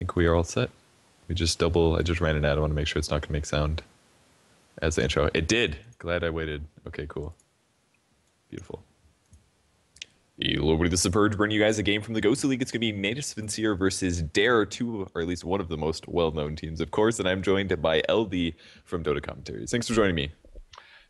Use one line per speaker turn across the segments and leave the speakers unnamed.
think we are all set. I just ran an ad. I want to make sure it's not going to make sound as the intro. It did. Glad I waited. Okay, cool. Beautiful. Hello, everybody. This is Purge bringing you guys a game from the Gosuleague. It's going to be gnetpurge versus ldEOTA, two, or at least one of the most well-known teams, of course. And I'm joined by ld from Dota Commentaries. Thanks for joining me.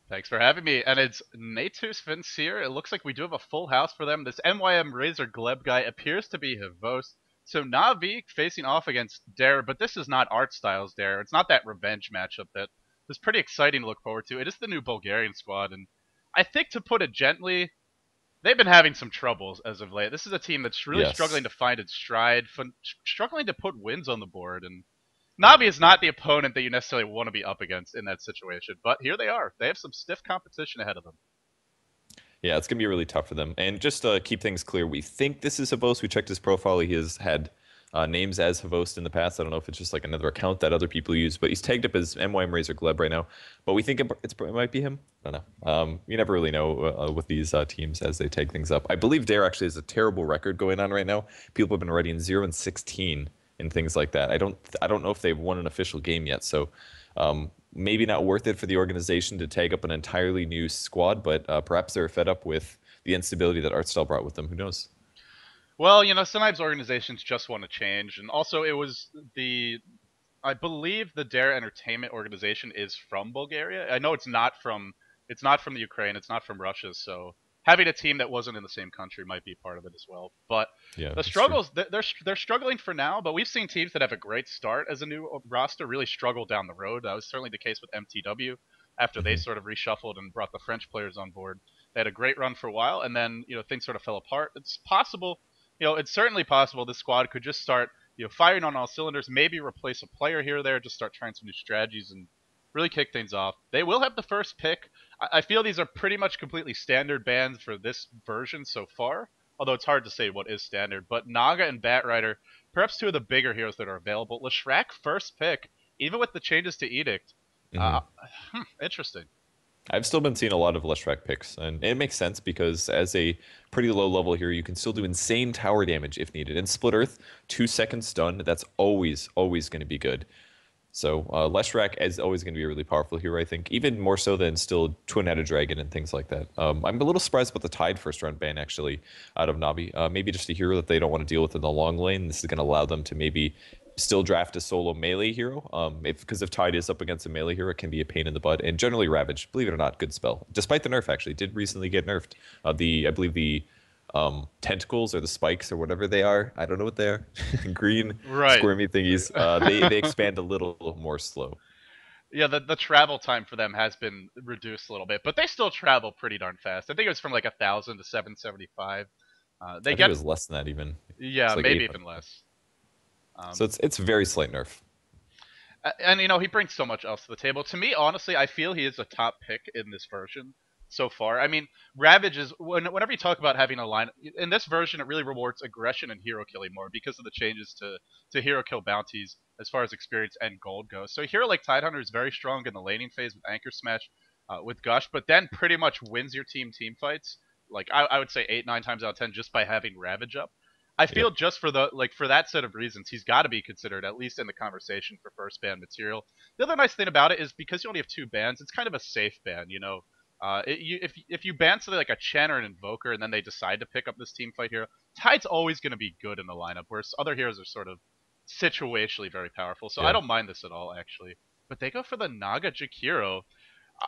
Thanks for having me. And it's gnetpurge. It looks like we do have a full house for them. This MYM Razor Gleb guy appears to be Havost. So Navi facing off against Dare, but this is not Art Styles Dare. It's not that revenge matchup that is pretty exciting to look forward to. It is the new Bulgarian squad, and I think, to put it gently, they've been having some troubles as of late. This is a team that's really struggling to find its stride, struggling to put wins on the board, and Navi is not the opponent that you necessarily want to be up against in that situation. But here they are. They have some stiff competition ahead of them.
Yeah, it's going to be really tough for them. And just to keep things clear, we think this is Havost. We checked his profile. He has had names as Havost in the past. I don't know if it's just like another account that other people use, but he's tagged up as MYM Razor Gleb right now. But we think it might be him. I don't know. You never really know with these teams as they tag things up. I believe Dare actually has a terrible record going on right now. People have been writing 0-16 and things like that. I don't know if they've won an official game yet. So maybe not worth it for the organization to tag up an entirely new squad, but perhaps they're fed up with the instability that Artstyle brought with them. Who knows?
Well, sometimes organizations just want to change, and also I believe the Dare Entertainment organization is from Bulgaria. I know it's not from the Ukraine, it's not from Russia, so having a team that wasn't in the same country might be part of it as well. But
yeah,
the struggles, they're struggling for now, but we've seen teams that have a great start as a new roster really struggle down the road. That was certainly the case with MTW after they sort of reshuffled and brought the French players on board. They had a great run for a while, and then things sort of fell apart. It's possible, it's certainly possible this squad could just start firing on all cylinders, maybe replace a player here or there, just start trying some new strategies and really kick things off. They will have the first pick. I feel these are pretty much completely standard bans for this version so far, although it's hard to say what is standard. But Naga and Batrider, perhaps two of the bigger heroes that are available. Leshrac first pick, even with the changes to Edict. Interesting.
I've still been seeing a lot of Leshrac picks, and it makes sense because as a pretty low level hero, you can still do insane tower damage if needed. In Split Earth, 2-second stun, that's always going to be good. So Leshrac is always going to be a really powerful hero, I think, even more so than still Twin-Headed Dragon and things like that. I'm a little surprised about the Tide first round ban, actually, out of Navi. Maybe just a hero that they don't want to deal with in the long lane. This is going to allow them to maybe still draft a solo melee hero. Because if Tide is up against a melee hero, it can be a pain in the butt. And generally Ravage, believe it or not, good spell. Despite the nerf, actually, did recently get nerfed. I believe the tentacles or the spikes or whatever they are. I don't know what they are. Green squirmy thingies. They expand a little more slow.
Yeah, the travel time for them has been reduced a little bit, but they still travel pretty darn fast. I think it was from like 1,000 to 775.
I think it was less than that even.
Yeah, like maybe even less.
So it's very slight nerf.
And he brings so much else to the table. To me, honestly, I feel he is a top pick in this version so far. I mean, Ravage is whenever you talk about having a line in this version, it really rewards aggression and hero killing more because of the changes to hero kill bounties as far as experience and gold goes. So a hero like Tidehunter is very strong in the laning phase with Anchor Smash, with Gush, but then pretty much wins your team fights. Like I would say 8-9 times out of 10 just by having Ravage up. I feel just for that set of reasons, he's got to be considered at least in the conversation for first ban material. The other nice thing about it is because you only have 2 bans, it's kind of a safe ban. If you ban something like a Chen or an Invoker and then they decide to pick up this team fight hero, Tide's always going to be good in the lineup, whereas other heroes are sort of situationally very powerful. So I don't mind this at all, actually. But they go for the Naga Jakiro.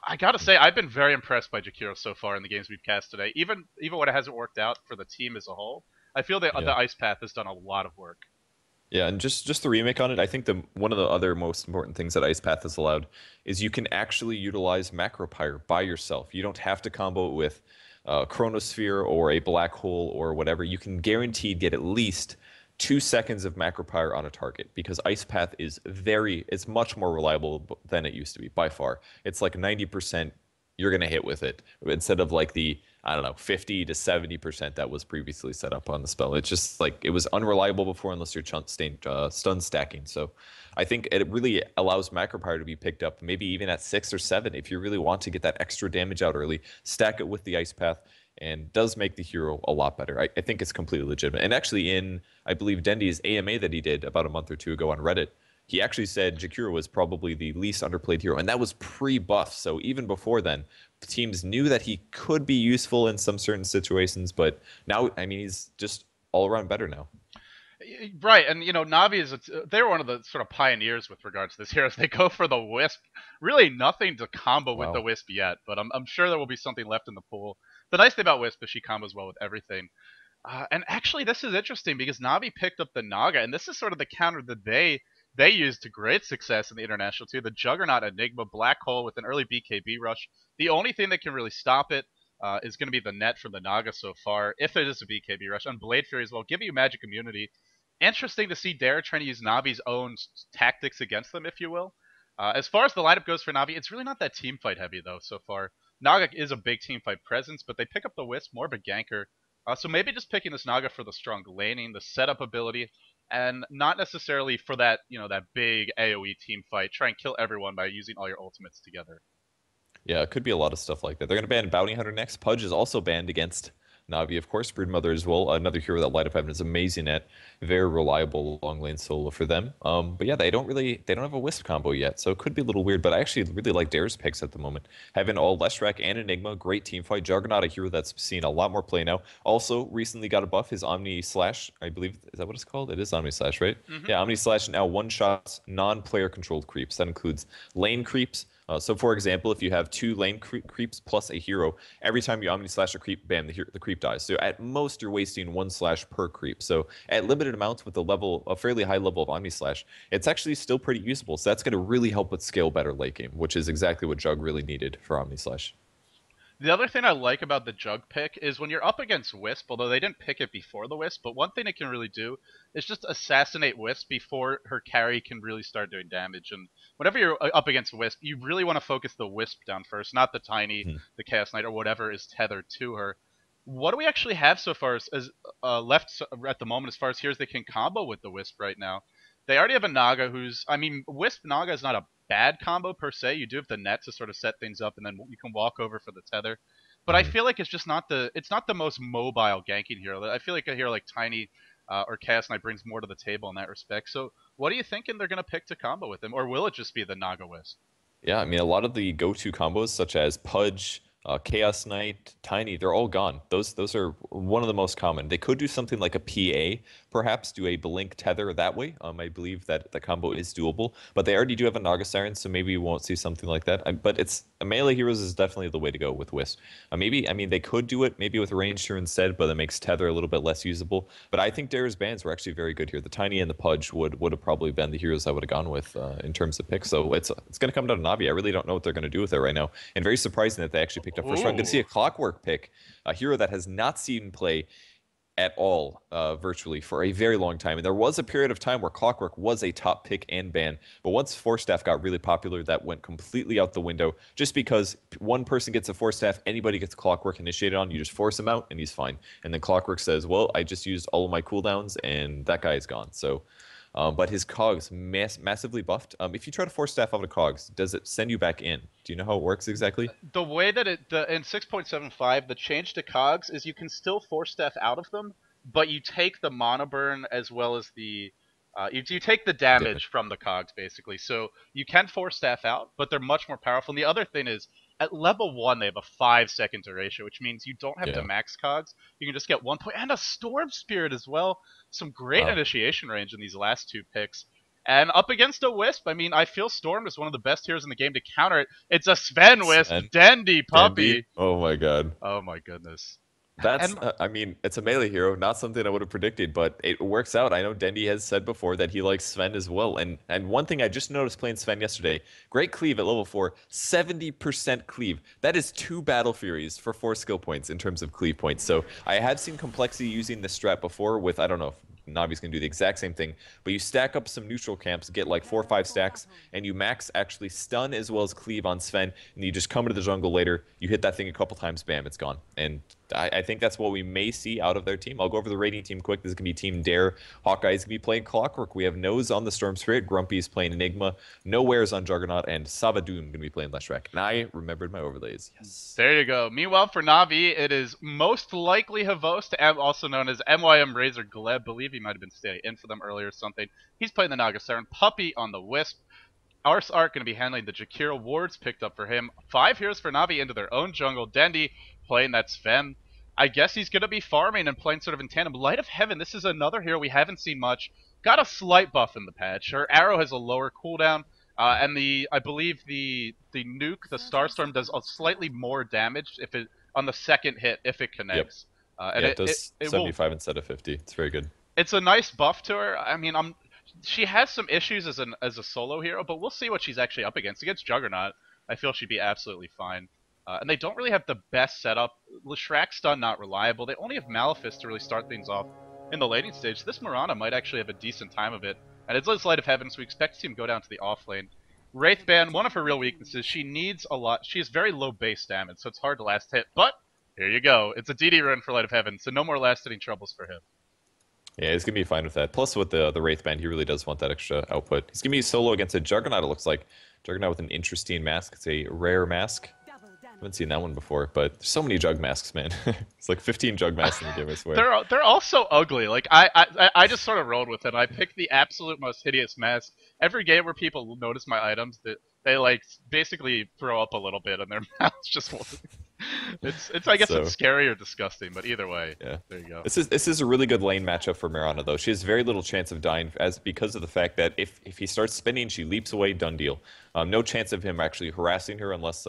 I gotta say, I've been very impressed by Jakiro so far in the games we've cast today. Even when it hasn't worked out for the team as a whole, I feel that the Ice Path has done a lot of work.
Yeah, and just the remake on it, I think one of the other most important things that Ice Path has allowed is you can actually utilize Macropyre by yourself. You don't have to combo it with Chronosphere or a Black Hole or whatever. You can guaranteed get at least 2 seconds of Macropyre on a target because Ice Path is it's much more reliable than it used to be, by far. It's like 90% you're going to hit with it instead of like the, I don't know, 50 to 70% that was previously set up on the spell. It's just like it was unreliable before unless you're stun stacking. So I think it really allows Macropyre to be picked up maybe even at 6 or 7 if you really want to get that extra damage out early. Stack it with the Ice Path and does make the hero a lot better. I think it's completely legitimate. And actually, in I believe Dendi's AMA that he did about a month or two ago on Reddit, he actually said Jakiro was probably the least underplayed hero, and that was pre-buff. So even before then, teams knew that he could be useful in some certain situations, but now, I mean, he's just all around better now.
Right, and Navi is they're one of the sort of pioneers with regards to this heroes. They go for the wisp. Really, nothing to combo with the
Wow.
wisp yet, but I'm sure there will be something left in the pool. The nice thing about wisp is she combos well with everything. And actually, this is interesting because Navi picked up the Naga, and this is sort of the counter that they used to great success in the international too. The Juggernaut Enigma Black Hole with an early BKB rush. The only thing that can really stop it is going to be the net from the Naga so far, if it is a BKB rush. And Blade Fury as well, give you magic immunity. Interesting to see Dare trying to use Navi's own tactics against them, if you will. As far as the lineup goes for Navi, it's really not that team fight heavy though so far. Naga is a big team fight presence, but they pick up the Wisp, more of a ganker. So maybe just picking this Naga for the strong laning, the setup ability, and not necessarily for that, that big AoE team fight. Try and kill everyone by using all your ultimates together.
Yeah, it could be a lot of stuff like that. They're going to ban Bounty Hunter next. Pudge is also banned against Navi, of course. Broodmother as well. Another hero that Light of Heaven is amazing at. Very reliable long lane solo for them. But yeah, they don't have a Wisp combo yet, so it could be a little weird. But I actually really like Dare's picks at the moment. Having all Leshrac and Enigma, great team fight. Juggernaut, a hero that's seen a lot more play now. Also, recently got a buff. His Omni Slash, I believe, is that what it's called? It is Omni Slash, right?
Mm-hmm.
Yeah, Omni Slash now one shots non-player controlled creeps. That includes lane creeps. So, for example, if you have two lane creeps plus a hero, every time you Omni Slash a creep, bam, the creep dies. So at most, you're wasting one slash per creep. So at limited amounts with a fairly high level of Omni Slash, it's actually still pretty usable. So that's going to really help with scale better late game, which is exactly what Jug really needed for Omni Slash.
The other thing I like about the Jug pick is when you're up against Wisp, although they didn't pick it before the Wisp, but one thing it can really do is just assassinate Wisp before her carry can really start doing damage. And whenever you're up against Wisp, you really want to focus the Wisp down first, not the Tiny,
Hmm.
the Chaos Knight, or whatever is tethered to her. What do we actually have so far as left at the moment as far as heroes they can combo with the Wisp right now? They already have a Naga who's, I mean, Wisp Naga is not a bad combo per se. You do have the net to sort of set things up, and then you can walk over for the tether. But I
Hmm.
feel like it's not the most mobile ganking hero. I feel like a hero like Tiny or Chaos Knight brings more to the table in that respect. So what are you thinking they're gonna pick to combo with him, or will it just be the Naga Wisp?
Yeah, I mean, a lot of the go-to combos, such as Pudge, Chaos Knight, Tiny, they're all gone. Those are one of the most common. They could do something like a PA, perhaps do a Blink Tether that way. I believe that the combo is doable, but they already do have a Naga Siren, so maybe you won't see something like that. But it's melee heroes is definitely the way to go with Wisp. Maybe, I mean, they could do it maybe with Ranged Hero instead, but it makes Tether a little bit less usable. But I think Dare's bans were actually very good here. The Tiny and the Pudge would have probably been the heroes I would have gone with in terms of picks. So it's going to come down to Navi. I really don't know what they're going to do with it right now. And very surprising that they actually picked up first round. Good to see
Ooh.
a Clockwork pick, a hero that has not seen play at all virtually for a very long time. And there was a period of time where Clockwork was a top pick and ban, but once Force Staff got really popular, that went completely out the window. Just because one person gets a Force Staff, anybody gets Clockwork initiated on, you just force him out and he's fine. And then Clockwork says, well, I just used all of my cooldowns and that guy is gone. So but his cogs massively buffed. If you try to force staff out of cogs, does it send you back in? Do you know how it works exactly?
The way that in 6.75, the change to cogs is you can still force staff out of them, but you take the mana burn as well as the you take the
Damage.
damage from the cogs basically. So you can force staff out, but they're much more powerful. And the other thing is at level 1 they have a 5-second duration, which means you don't have to
Yeah.
max cogs. You can just get 1 point and a storm spirit as well. Some great
Wow.
initiation range in these last two picks. And up against a Wisp, I mean, I feel Storm is one of the best heroes in the game to counter it. It's a Sven Wisp,
Sven.
Dendi
Dendi.
puppy.
Oh my god.
Oh my goodness.
That's,
And
I mean, it's a melee hero, not something I would have predicted, but it works out. I know Dendi has said before that he likes Sven as well. And one thing I just noticed playing Sven yesterday, great cleave at level 4, 70% cleave. That is 2 Battle Furies for 4 skill points in terms of cleave points. So I have seen Complexity using this strat before with, I don't know if Navi's going to do the exact same thing, but you stack up some neutral camps, get like 4 or 5 stacks, and you max actually stun as well as cleave on Sven, and you just come into the jungle later, you hit that thing a couple times, bam, it's gone. And I think that's what we may see out of their team. I'll go over the rating team quick. This is going to be Team Dare. Hawkeye's going to be playing Clockwork. We have Noose on the Storm Spirit. Grumpy's playing Enigma. Nowhere's on Juggernaut. And Savadoom going to be playing Leshrac. And I remembered my overlays. Yes.
There you go. Meanwhile, for Na'Vi, it is most likely Havost, also known as MYM Razor Gleb. Believe he might have been staying in for them earlier or something. He's playing the Naga Siren. Puppy on the Wisp. Ars Art going to be handling the Jakiro. Wards picked up for him. 5 heroes for Na'Vi into their own jungle. Dendi playing that Sven. I guess he's going to be farming and playing sort of in tandem. Light of Heaven, this is another hero we haven't seen much. Got a slight buff in the patch. Her arrow has a lower cooldown. And I believe the nuke, the Starstorm, does a slightly more damage if it on the second hit if it connects.
Yep. And it does 75 instead of 50. It's very good.
It's a nice buff to her. I mean, she has some issues as a solo hero, but we'll see what she's actually up against. Against Juggernaut, I feel she'd be absolutely fine. And they don't really have the best setup. Leshrac stun not reliable. They only have Malefice to really start things off in the laning stage. This Mirana might actually have a decent time of it. And it's Light of Heaven, so we expect to see him go down to the off lane. Wraithband, one of her real weaknesses, she needs a lot. She has very low base damage, so it's hard to last hit. But here you go. It's a DD run for Light of Heaven, so no more last-hitting troubles for him.
Yeah, he's going to be fine with that. Plus, with the Wraithband, he really does want that extra output. He's going to be solo against a Juggernaut, it looks like. Juggernaut with an interesting mask. It's a rare mask. I haven't seen that one before, but there's so many Jug masks, man. It's like 15 Jug masks in the game, I swear.
They're all so ugly. Like, I just sort of rolled with it. I picked the absolute most hideous mask. Every game where people notice my items, they like basically throw up a little bit and their mouths just it's I guess it's scary or disgusting, but either way, yeah, there you go.
This is a really good lane matchup for Mirana, though. She has very little chance of dying because of the fact that if he starts spinning, she leaps away, done deal. No chance of him actually harassing her unless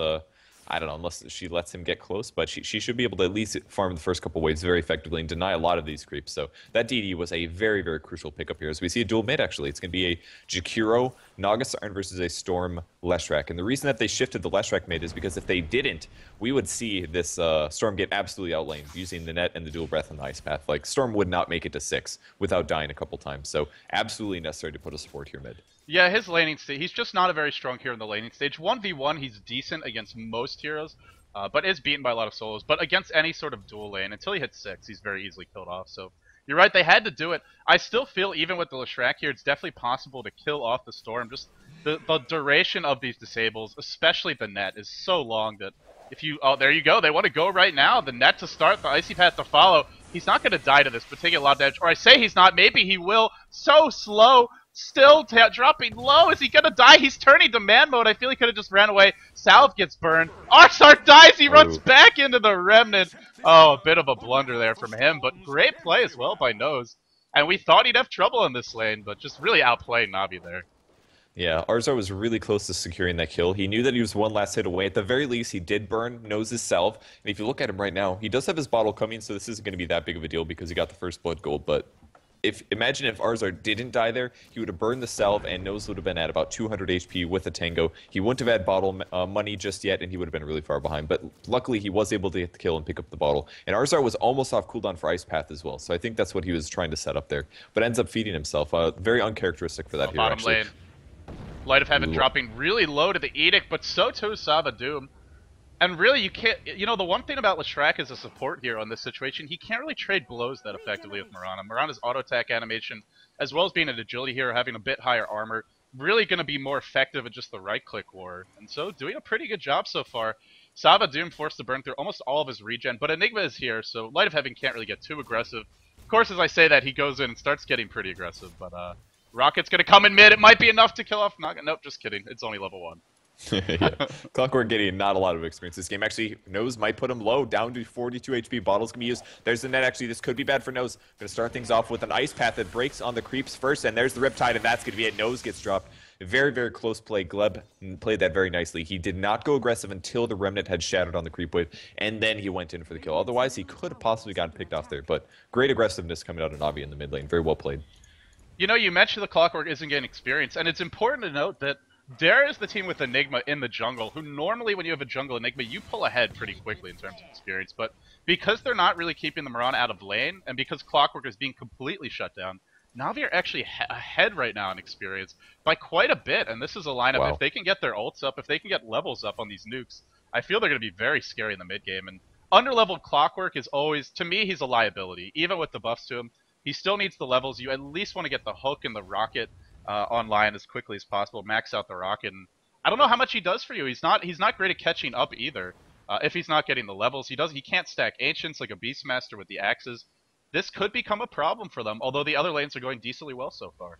I don't know, unless she lets him get close, but she should be able to at least farm the first couple waves very effectively and deny a lot of these creeps. So that DD was a very, very crucial pickup here. As we see a dual mid, actually. It's going to be a Jakiro Naga Siren versus a Storm Leshrac. And the reason that they shifted the Leshrac mid is because if they didn't, we would see this Storm get absolutely outlaned using the net and the dual breath and the ice path. Like, Storm would not make it to 6 without dying a couple times. So absolutely necessary to put a support here mid.
Yeah, his laning stage, he's just not a very strong hero in the laning stage. 1v1, he's decent against most heroes, but is beaten by a lot of solos. But against any sort of dual lane, until he hits 6, he's very easily killed off. So you're right, they had to do it. I still feel, even with the Leshrac here, it's definitely possible to kill off the Storm. Just the duration of these disables, especially the net, is so long that if you... Oh, there you go. They want to go right now. The net to start, the icy path to follow. He's not going to die to this, but taking a lot of damage. Or I say he's not. Maybe he will. So slow. Still dropping low. Is he gonna die? He's turning to man mode. I feel he could have just ran away. Salve gets burned. Arsart dies. He runs back into the Remnant. Oh, a bit of a blunder there from him, but great play as well by Nose. And we thought he'd have trouble in this lane, but just really outplayed Na'Vi there.
Yeah, Arzar was really close to securing that kill. He knew that he was one last hit away. At the very least, he did burn Nose's Salve. And if you look at him right now, he does have his bottle coming, so this isn't going to be that big of a deal because he got the first blood gold, but... Imagine if Arzar didn't die there, he would have burned the Salve and Nose would have been at about 200 HP with a Tango. He wouldn't have had bottle money just yet, and he would have been really far behind. But luckily, he was able to get the kill and pick up the bottle. And Arzar was almost off cooldown for Ice Path as well, so I think that's what he was trying to set up there. But ends up feeding himself. Very uncharacteristic for that hero,
bottom
actually.
Lane. Light of Heaven dropping really low to the Edict, but so too Savadoom. And really, you can't... You know, the one thing about Leshrac as a support hero in this situation, he can't really trade blows that effectively with Mirana. Mirana's auto-attack animation, as well as being an agility hero, having a bit higher armor, really going to be more effective at just the right-click war. And so, doing a pretty good job so far. Savadoom forced to burn through almost all of his regen, but Enigma is here, so Light of Heaven can't really get too aggressive. Of course, as I say that, he goes in and starts getting pretty aggressive, but Rocket's going to come in mid. It might be enough to kill off Naga. Nope, just kidding. It's only level 1.
Yeah. Clockwork getting not a lot of experience this game. Actually, Nose might put him low, down to 42 HP. Bottles can be used. There's the net, actually. This could be bad for Nose. Gonna start things off with an Ice Path that breaks on the creeps first, and there's the Riptide, and that's gonna be it. Nose gets dropped. Very, very close play. Gleb played that very nicely. He did not go aggressive until the Remnant had shattered on the creep wave, and then he went in for the kill. Otherwise, he could have possibly gotten picked off there, but great aggressiveness coming out of Na'Vi in the mid lane. Very well played.
You know, you mentioned the Clockwork isn't getting experience, and it's important to note that Dare is the team with Enigma in the jungle, who normally when you have a jungle Enigma, you pull ahead pretty quickly in terms of experience, but because they're not really keeping the Mirana out of lane, and because Clockwork is being completely shut down, Na'Vi are actually ahead right now in experience by quite a bit, and this is a lineup,
wow.
If they can get their ults up, if they can get levels up on these nukes, I feel they're going to be very scary in the mid game, and underleveled Clockwork is always, to me, he's a liability. Even with the buffs to him, he still needs the levels. You at least want to get the hook and the rocket online as quickly as possible. Max out the rocket, and I don't know how much he does for you. He's not great at catching up either. If he's not getting the levels, he can't stack ancients like a Beastmaster with the axes. This could become a problem for them. Although the other lanes are going decently well so far.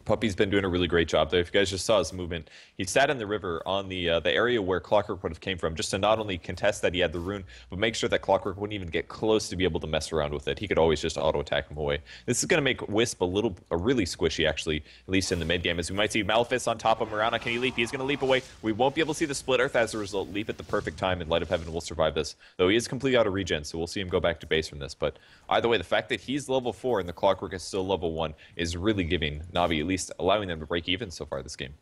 Puppy's been doing a really great job there. If you guys just saw his movement, he sat in the river on the area where Clockwork would have came from, just to not only contest that he had the rune, but make sure that Clockwork wouldn't even get close to be able to mess around with it. He could always just auto-attack him away. This is going to make Wisp a really squishy, actually, at least in the mid-game, as we might see Malefice on top of Mirana. Can he leap? He's going to leap away. We won't be able to see the Split Earth as a result. Leap at the perfect time, and Light of Heaven will survive this, though he is completely out of regen, so we'll see him go back to base from this. But either way, the fact that he's level 4 and the Clockwork is still level 1 is really giving Na'Vi, at least allowing them to break even so far this game.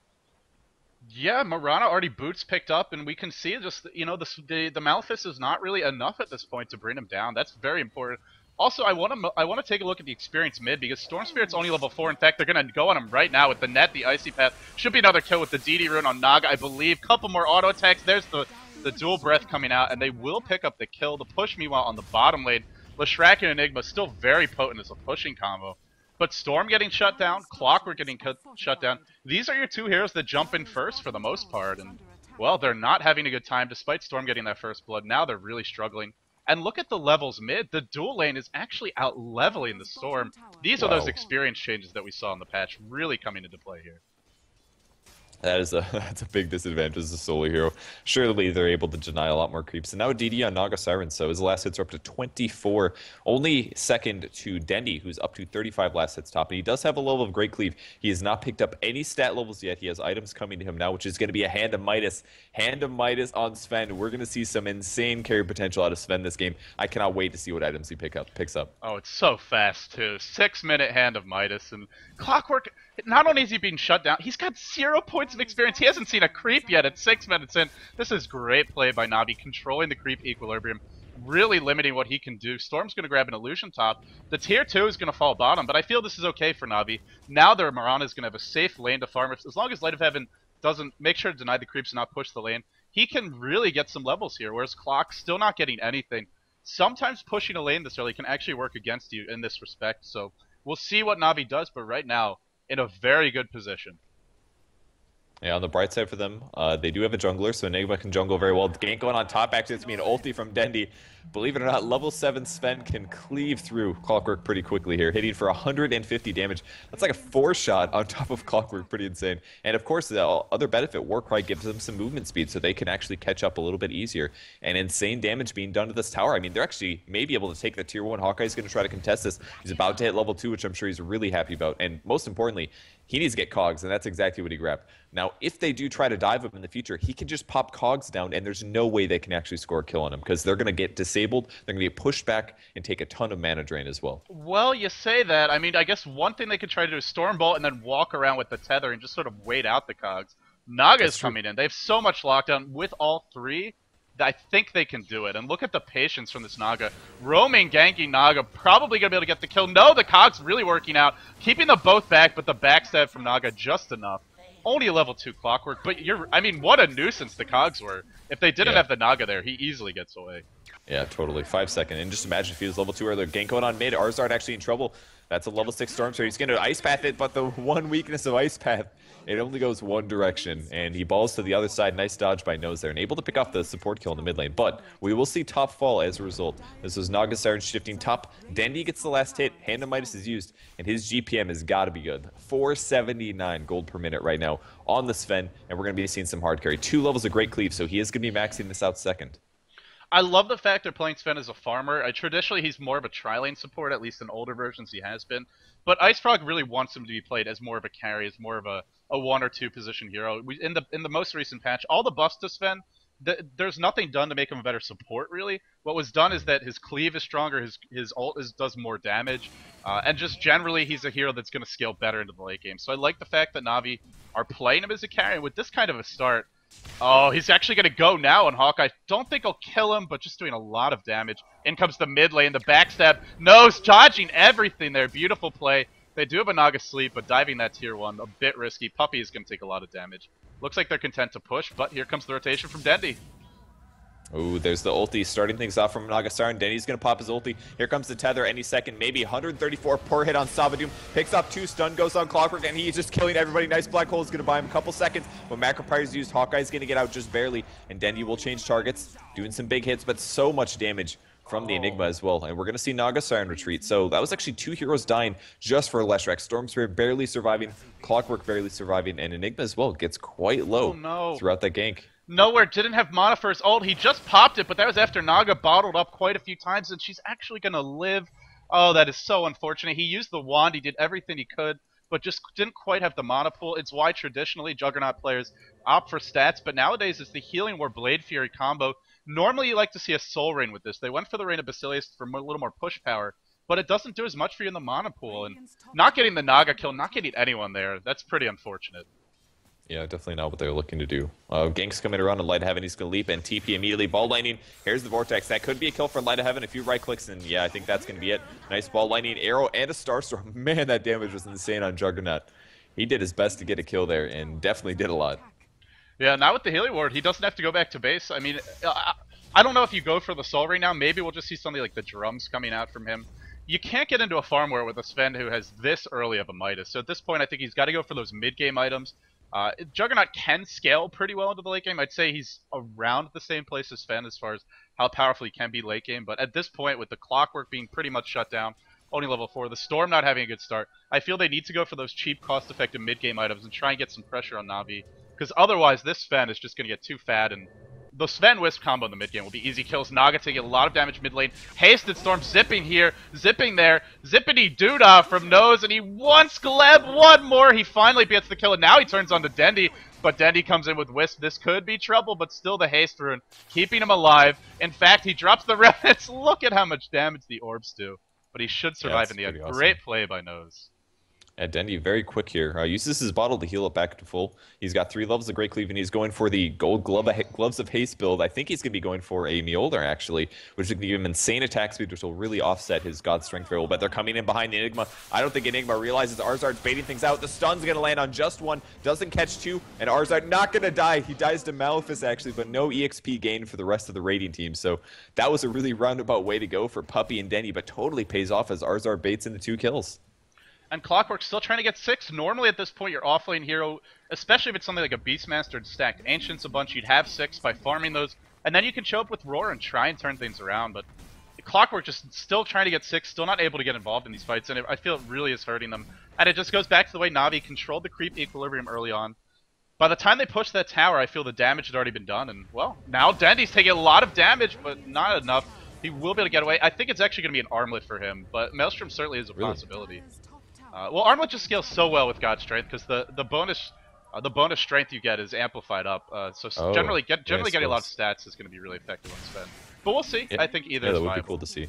Yeah, Mirana already boots picked up, and we can see just, the Malefice is not really enough at this point to bring him down. That's very important. Also, I want to take a look at the experience mid, because Storm Spirit's only level 4. In fact, they're going to go on him right now with the net, the Icy Path. Should be another kill with the DD rune on Naga, I believe. Couple more auto attacks. There's the dual breath coming out, and they will pick up the kill. The push, meanwhile, on the bottom lane. Leshrac and Enigma still very potent as a pushing combo. But Storm getting shut down, Clockwork getting shut down. These are your two heroes that jump in first for the most part. And, well, they're not having a good time despite Storm getting that first blood. Now they're really struggling. And look at the levels mid. The dual lane is actually out-leveling the Storm. These are those experience changes that we saw in the patch really coming into play here.
That's a big disadvantage as a solo hero. Surely they're able to deny a lot more creeps. And now DD on Naga Siren, so his last hits are up to 24. Only second to Dendi, who's up to 35 last hits top. And he does have a level of Great Cleave. He has not picked up any stat levels yet. He has items coming to him now, which is going to be a Hand of Midas. Hand of Midas on Sven. We're going to see some insane carry potential out of Sven this game. I cannot wait to see what items he picks up.
Oh, it's so fast, too. 6-minute Hand of Midas. And Clockwork, not only is he being shut down, he's got 0 points of experience. He hasn't seen a creep yet at 6 minutes in. This is great play by Na'Vi, controlling the creep equilibrium, really limiting what he can do. Storm's going to grab an illusion top. The tier 2 is going to fall bottom, but I feel this is okay for Na'Vi. Now their Mirana is going to have a safe lane to farm. As long as Light of Heaven doesn't make sure to deny the creeps and not push the lane, he can really get some levels here, whereas Clock still not getting anything. Sometimes pushing a lane this early can actually work against you in this respect, so we'll see what Na'Vi does, but right now, in a very good position.
Yeah, on the bright side for them, they do have a jungler, so Enigma can jungle very well. Gank going on top, actually, it's me an ulti from Dendi. Believe it or not, level 7 Sven can cleave through Clockwork pretty quickly here, hitting for 150 damage. That's like a 4-shot on top of Clockwork, pretty insane. And of course, the other benefit, Warcry gives them some movement speed, so they can actually catch up a little bit easier. And insane damage being done to this tower. I mean, they're actually maybe able to take the tier 1. Hawkeye's going to try to contest this. He's about to hit level 2, which I'm sure he's really happy about. And most importantly, he needs to get Cogs, and that's exactly what he grabbed. Now, if they do try to dive him in the future, he can just pop Cogs down, and there's no way they can actually score a kill on him, because they're going to get disabled, they're going to get pushed back, and take a ton of mana drain as well.
Well, you say that. I mean, I guess one thing they could try to do is Stormbolt and then walk around with the tether and just sort of wait out the Cogs. Naga's coming in. They have so much lockdown. With all 3, I think they can do it. And look at the patience from this Naga. Roaming, ganking Naga, probably going to be able to get the kill. No, the Cogs really working out. Keeping them both back, but the backstab from Naga just enough. Only a level 2 Clockwork, but I mean, what a nuisance the Cogs were. If they didn't have the Naga there, he easily gets away.
Yeah, totally. 5 seconds. And just imagine if he was level 2 earlier. Gank going on mid. Arzard actually in trouble. That's a level 6 Storm, so he's going to Ice Path it, but the one weakness of Ice Path, it only goes one direction, and he balls to the other side. Nice dodge by Noose there, and able to pick off the support kill in the mid lane. But we will see top fall as a result. This was Naga Siren shifting top. Dendi gets the last hit. Hand of Midas is used, and his GPM has got to be good. 479 gold per minute right now on the Sven, and we're going to be seeing some hard carry. 2 levels of Great Cleave, so he is going to be maxing this out second.
I love the fact they're playing Sven as a farmer. Traditionally, he's more of a tri-lane support, at least in older versions he has been. But IceFrog really wants him to be played as more of a carry, as more of a 1 or 2 position hero. In the most recent patch, all the buffs to Sven, there's nothing done to make him a better support, really. What was done is that his cleave is stronger, his ult does more damage, and just generally he's a hero that's going to scale better into the late game. So I like the fact that Na'Vi are playing him as a carry. And with this kind of a start, oh, he's actually going to go now on Hawkeye. Don't think he'll kill him, but just doing a lot of damage. In comes the mid lane, the backstab. Noose dodging everything there. Beautiful play. They do have a Naga sleep, but diving that tier 1, a bit risky. Puppy is going to take a lot of damage. Looks like they're content to push, but here comes the rotation from Dendi.
Ooh, there's the ulti starting things off from Nagasar. Denny's going to pop his ulti. Here comes the tether any second, maybe 134 per hit on Savadoom. Picks up 2, stun goes on Clockwork, and he's just killing everybody. Nice black hole is going to buy him a couple seconds, but Macropire's used. Hawkeye's going to get out just barely, and Dendi will change targets, doing some big hits, but so much damage from the Enigma as well. And we're going to see Nagasar in retreat. So that was actually 2 heroes dying just for Leshrac. Storm Spirit barely surviving, Clockwork barely surviving, and Enigma as well gets quite low throughout that gank.
Nowhere, didn't have mana for his ult. He just popped it, but that was after Naga bottled up quite a few times, and she's actually going to live. Oh, that is so unfortunate. He used the wand, he did everything he could, but just didn't quite have the mana pool. It's why traditionally Juggernaut players opt for stats, but nowadays it's the Healing War Blade Fury combo. Normally you like to see a Soul Rain with this. They went for the Rain of Basilius for a little more push power, but it doesn't do as much for you in the mana pool, and not getting the Naga kill, not getting anyone there, that's pretty unfortunate.
Yeah, definitely not what they're looking to do. Gank's coming around and Light of Heaven, he's going to leap and TP immediately. Ball lightning, here's the Vortex. That could be a kill for Light of Heaven. A few right clicks, and yeah, I think that's going to be it. Nice ball lightning, arrow, and a Starstorm. Man, that damage was insane on Juggernaut. He did his best to get a kill there, and definitely did a lot.
Yeah, now with the Healing Ward, he doesn't have to go back to base. I mean, I don't know if you go for the Soul right now. Maybe we'll just see something like the drums coming out from him. You can't get into a farm war with a Sven who has this early of a Midas. So at this point, I think he's got to go for those mid-game items. Juggernaut can scale pretty well into the late game. I'd say he's around the same place as Sven as far as how powerful he can be late game. But at this point, with the Clockwork being pretty much shut down, only level 4, the Storm not having a good start, I feel they need to go for those cheap, cost-effective mid-game items and try and get some pressure on Navi. Because otherwise, this Sven is just going to get too fat, and the Sven Wisp combo in the mid game will be easy kills. Naga taking a lot of damage mid lane. Hasted Storm zipping here, zipping there. Zippity doodah from Noose, and he wants Gleb one more. He finally gets the kill, and now he turns on to Dendi. But Dendi comes in with Wisp. This could be trouble, but still the haste rune keeping him alive. In fact, he drops the remnants. Look at how much damage the orbs do. But he should survive in the end. Awesome. Great play by Noose.
Dendi, very quick here. Uses his bottle to heal it back to full. He's got 3 levels of Great Cleave, and he's going for the gold gloves of haste build. I think he's going to be going for a Mjolnir, actually, which is going to give him insane attack speed, which will really offset his God Strength very well. But they're coming in behind the Enigma. I don't think Enigma realizes Arzard's baiting things out. The stun's going to land on just 1, doesn't catch 2, and Arzard not going to die. He dies to Malefice, actually, but no EXP gain for the rest of the raiding team. So that was a really roundabout way to go for Puppey and Dendi, but totally pays off as Arzard baits in the 2 kills.
And Clockwork's still trying to get 6. Normally at this point, your offlane hero, especially if it's something like a Beastmaster and stacked Ancients a bunch, you'd have 6 by farming those, and then you can show up with Roar and try and turn things around. But Clockwork just still trying to get 6, still not able to get involved in these fights, and I feel it really is hurting them. And it just goes back to the way Navi controlled the creep equilibrium early on. By the time they push that tower, I feel the damage had already been done, and well, now Dendi's taking a lot of damage, but not enough. He will be able to get away. I think it's actually going to be an armlet for him, but Maelstrom certainly is a possibility. Well, Armlet just scales so well with God Strength because the bonus strength you get is amplified up. Generally getting a lot of stats is going to be really effective on Sven. But we'll see. Yeah. I think either is
that would
viable.
Be cool to see.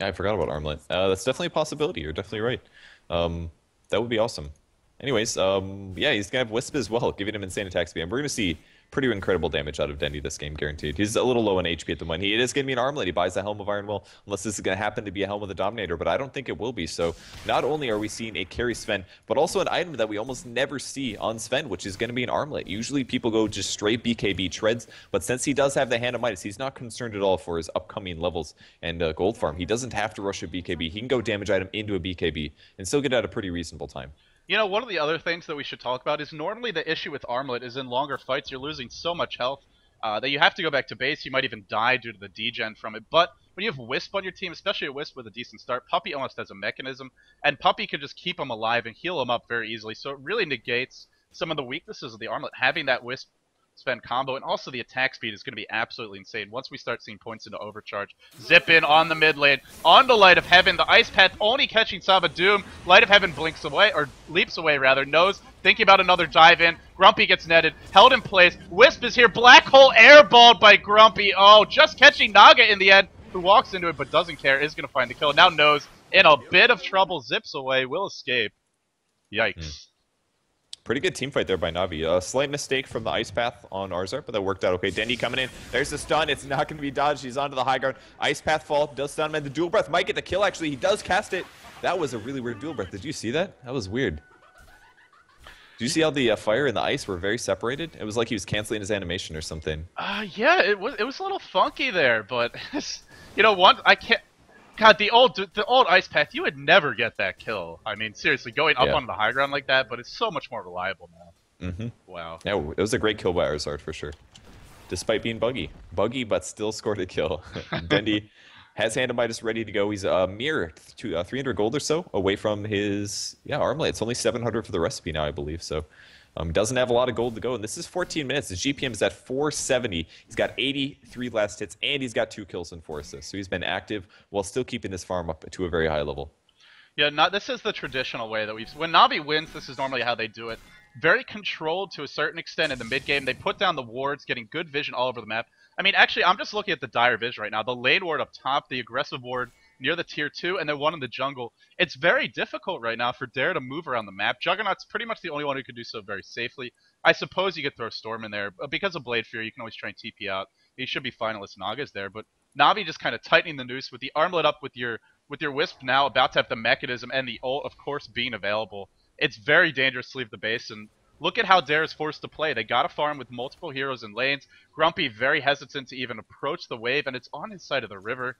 Yeah, I forgot about Armlet. That's definitely a possibility. You're definitely right. That would be awesome. Anyways, yeah, he's gonna have Wisp as well, giving him insane attack speed. And we're gonna see pretty incredible damage out of Dendi this game, guaranteed. He's a little low on HP at the moment. It is going to be an armlet. He buys the Helm of Iron Will, unless this is going to happen to be a Helm of the Dominator, but I don't think it will be. So not only are we seeing a carry Sven, but also an item that we almost never see on Sven, which is going to be an armlet. Usually people go just straight BKB treads, but since he does have the Hand of Midas, he's not concerned at all for his upcoming levels and gold farm. He doesn't have to rush a BKB. He can go damage item into a BKB and still get at a pretty reasonable time.
You know, one of the other things that we should talk about is normally the issue with Armlet is in longer fights, you're losing so much health that you have to go back to base. You might even die due to the degen from it. But when you have Wisp on your team, especially a Wisp with a decent start, Puppey almost has a mechanism, and Puppey can just keep him alive and heal him up very easily. So it really negates some of the weaknesses of the Armlet, having that Wisp Sven combo, and also the attack speed is going to be absolutely insane once we start seeing points into overcharge. Zip in on the mid lane, on the Light of Heaven, the Ice Path only catching Savadoom. Light of Heaven blinks away, or leaps away rather, Noose thinking about another dive in. Grumpy gets netted, held in place. Wisp is here, Black Hole airballed by Grumpy. Oh, just catching Naga in the end, who walks into it but doesn't care, is going to find the kill. Now Noose in a bit of trouble, zips away, will escape. Yikes.
Pretty good team fight there by Navi. A slight mistake from the Ice Path on Arzard, but that worked out okay. Dendi coming in. There's the stun. It's not going to be dodged. He's onto the high ground. Ice Path fall. Does stun him. And the Dual Breath might get the kill, actually. He does cast it. That was a really weird Dual Breath. Did you see that? That was weird. Do you see how the fire and the ice were very separated? It was like he was canceling his animation or something.
Yeah, it was a little funky there, but you know, I can't. God, the old ice path, you would never get that kill. I mean, seriously, going up on the high ground like that, but it's so much more reliable now.
Mm-hmm.
Wow.
Yeah, it was a great kill by Arzard for sure. Despite being buggy, but still scored a kill. Dendi has Hand of Midas ready to go. He's a mere 300 gold or so away from his armlet. It's only 700 for the recipe now, I believe. So doesn't have a lot of gold to go. And this is 14 minutes. His GPM is at 470. He's got 83 last hits, and he's got 2 kills and 4 assists. So he's been active while still keeping his farm up to a very high level.
Yeah, this is the traditional way that when Navi wins, this is normally how they do it. Very controlled to a certain extent in the mid game. They put down the wards, getting good vision all over the map. I mean, actually, I'm just looking at the dire vision right now. The lane ward up top, the aggressive ward near the tier 2, and then one in the jungle. It's very difficult right now for Dare to move around the map. Juggernaut's pretty much the only one who can do so very safely. I suppose you could throw Storm in there, but because of Blade Fury, you can always try and TP out. He should be fine unless Naga's there, but Navi just kind of tightening the noose with the armlet up with your Wisp now about to have the mechanism and the ult, of course, being available. It's very dangerous to leave the base, and look at how Dare is forced to play. They got a farm with multiple heroes and lanes. Grumpy very hesitant to even approach the wave, and it's on his side of the river.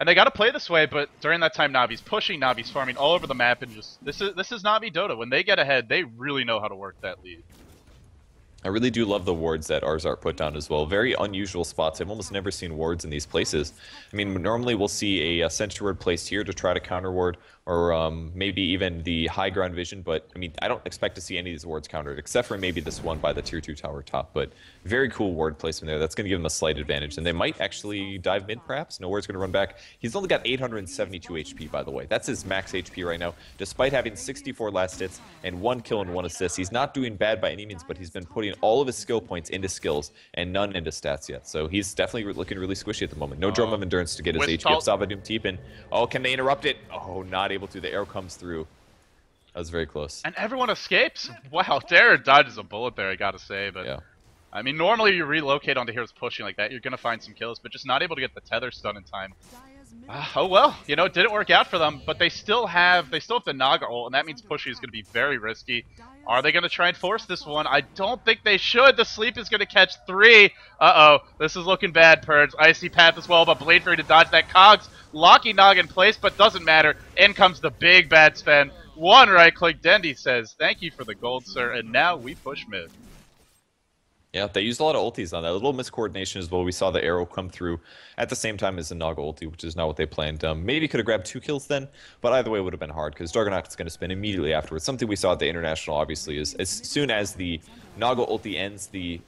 And they got to play this way, but during that time, Navi's pushing, Navi's farming all over the map, and just this is Navi Dota. When they get ahead, they really know how to work that lead.
I really do love the wards that Arzard put down as well. Very unusual spots. I've almost never seen wards in these places. I mean, normally we'll see a sentry ward placed here to try to counter ward, or maybe even the high ground vision, but I mean, I don't expect to see any of these wards countered, except for maybe this one by the tier 2 tower top, but very cool ward placement there. That's going to give them a slight advantage, and they might actually dive mid, perhaps. No ward's going to run back. He's only got 872 HP, by the way. That's his max HP right now, despite having 64 last hits and 1 kill and 1 assist. He's not doing bad by any means, but he's been putting all of his skill points into skills and none into stats yet, so he's definitely looking really squishy at the moment. No drum of endurance to get his HP up. Savadoom Teepin. Oh, can they interrupt it? Oh, not able to. The arrow comes through. That was very close.
And everyone escapes. Wow, Dare dodges a bullet there, I gotta say, but
yeah.
I mean, normally you relocate onto heroes pushing like that, you're gonna find some kills, but just not able to get the tether stun in time. Oh well, you know, it didn't work out for them, but they still have the Naga ult, and that means pushing is gonna be very risky. Are they gonna try and force this one? I don't think they should. The sleep is gonna catch 3. Uh-oh, this is looking bad, Purge. Icy path as well, but Blade Fury to dodge that cogs. Locking Naga in place, but doesn't matter. In comes the big bad Sven. One right click. Dendi says, "Thank you for the gold, sir," and now we push mid.
Yeah, they used a lot of ultis on that. A little miscoordination as well. We saw the arrow come through at the same time as the Naga ulti, which is not what they planned. Maybe could have grabbed 2 kills then, but either way it would have been hard because Juggernaut is going to spin immediately afterwards. Something we saw at the International, obviously, is as soon as the Naga ulti ends, the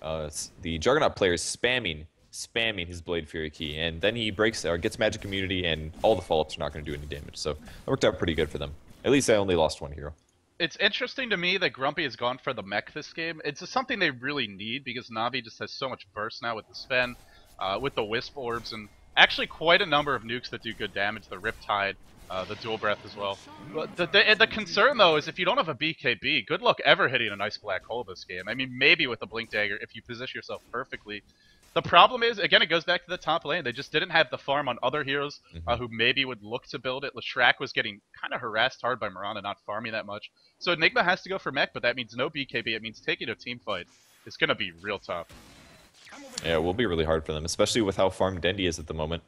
Juggernaut player is spamming his Blade Fury key, and then he breaks or gets Magic Immunity, and all the follow-ups are not going to do any damage. So it worked out pretty good for them. At least I only lost 1 hero.
It's interesting to me that Grumpy has gone for the mech this game. It's just something they really need because Navi just has so much burst now with the Sven, with the Wisp orbs, and actually quite a number of nukes that do good damage. The Riptide, the Dual Breath as well. But the concern though is if you don't have a BKB, good luck ever hitting a nice black hole this game. I mean, maybe with a Blink Dagger if you position yourself perfectly. The problem is, again, it goes back to the top lane. They just didn't have the farm on other heroes who maybe would look to build it. Leshrac was getting kind of harassed hard by Mirana, not farming that much. So Enigma has to go for mech, but that means no BKB. It means taking a team fight. It's going to be real tough.
Yeah, it will be really hard for them, especially with how farmed Dendi is at the moment.